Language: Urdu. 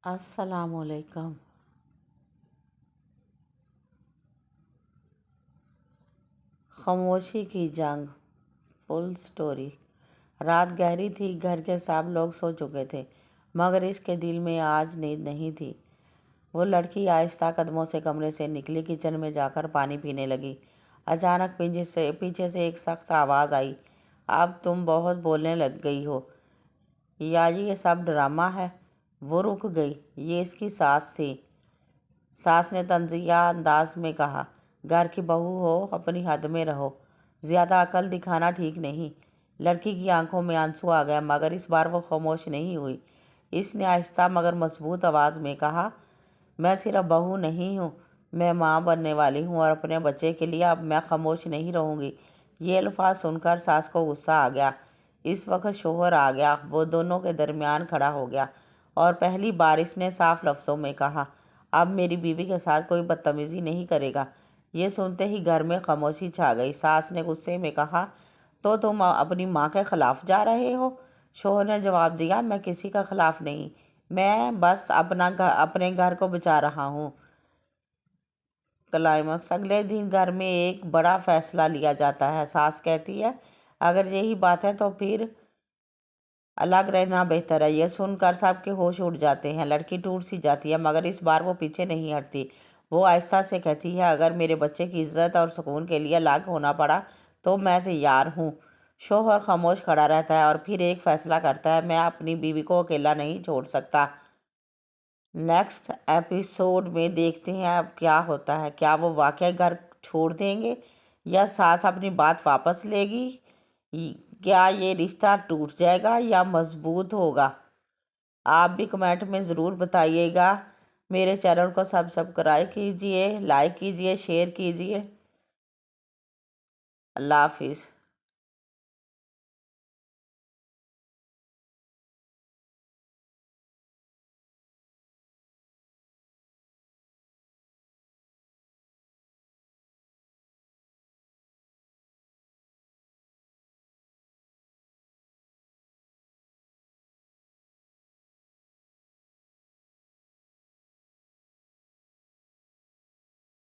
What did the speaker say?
السلام علیکم۔ خاموشی کی جنگ فل سٹوری۔ رات گہری تھی، گھر کے سب لوگ سو چکے تھے، مگر اس کے دل میں آج نیند نہیں تھی۔ وہ لڑکی آہستہ قدموں سے کمرے سے نکلی، کچن میں جا کر پانی پینے لگی۔ اچانک پیچھے سے ایک سخت آواز آئی، اب تم بہت بولنے لگ گئی ہو، یا یہ سب ڈرامہ ہے؟ وہ رک گئی، یہ اس کی ساس تھی۔ ساس نے طنزیہ انداز میں کہا، گھر کی بہو ہو، اپنی حد میں رہو، زیادہ عقل دکھانا ٹھیک نہیں۔ لڑکی کی آنکھوں میں آنسو آ گیا، مگر اس بار وہ خاموش نہیں ہوئی۔ اس نے آہستہ مگر مضبوط آواز میں کہا، میں صرف بہو نہیں ہوں، میں ماں بننے والی ہوں، اور اپنے بچے کے لیے اب میں خاموش نہیں رہوں گی۔ یہ الفاظ سن کر ساس کو غصہ آ گیا۔ اس وقت شوہر آ گیا، وہ دونوں کے درمیان کھڑا ہو گیا، اور پہلی بار اس نے صاف لفظوں میں کہا، اب میری بیوی کے ساتھ کوئی بدتمیزی نہیں کرے گا۔ یہ سنتے ہی گھر میں خاموشی چھا گئی۔ ساس نے غصے میں کہا، تو تم اپنی ماں کے خلاف جا رہے ہو؟ شوہر نے جواب دیا، میں کسی کا خلاف نہیں، میں بس اپنے گھر کو بچا رہا ہوں۔ کلائمیکس۔ اگلے دن گھر میں ایک بڑا فیصلہ لیا جاتا ہے۔ ساس کہتی ہے، اگر یہی بات ہے تو پھر الگ رہنا بہتر ہے۔ یہ سن کر سب کے ہوش اڑ جاتے ہیں۔ لڑکی ٹوٹ سی جاتی ہے، مگر اس بار وہ پیچھے نہیں ہٹتی۔ وہ آہستہ سے کہتی ہے، اگر میرے بچے کی عزت اور سکون کے لیے الگ ہونا پڑا تو میں تیار ہوں۔ شوہر خاموش کھڑا رہتا ہے، اور پھر ایک فیصلہ کرتا ہے، میں اپنی بیوی کو اکیلا نہیں چھوڑ سکتا۔ نیکسٹ ایپیسوڈ میں دیکھتے ہیں اب کیا ہوتا ہے۔ کیا وہ واقعی گھر چھوڑ دیں گے، یا ساس اپنی بات واپس لے گی؟ کیا یہ رشتہ ٹوٹ جائے گا یا مضبوط ہوگا؟ آپ بھی کمنٹ میں ضرور بتائیے گا۔ میرے چینل کو سبسکرائب کیجیے، لائک کیجیے، شیئر کیجیے۔ اللہ حافظ۔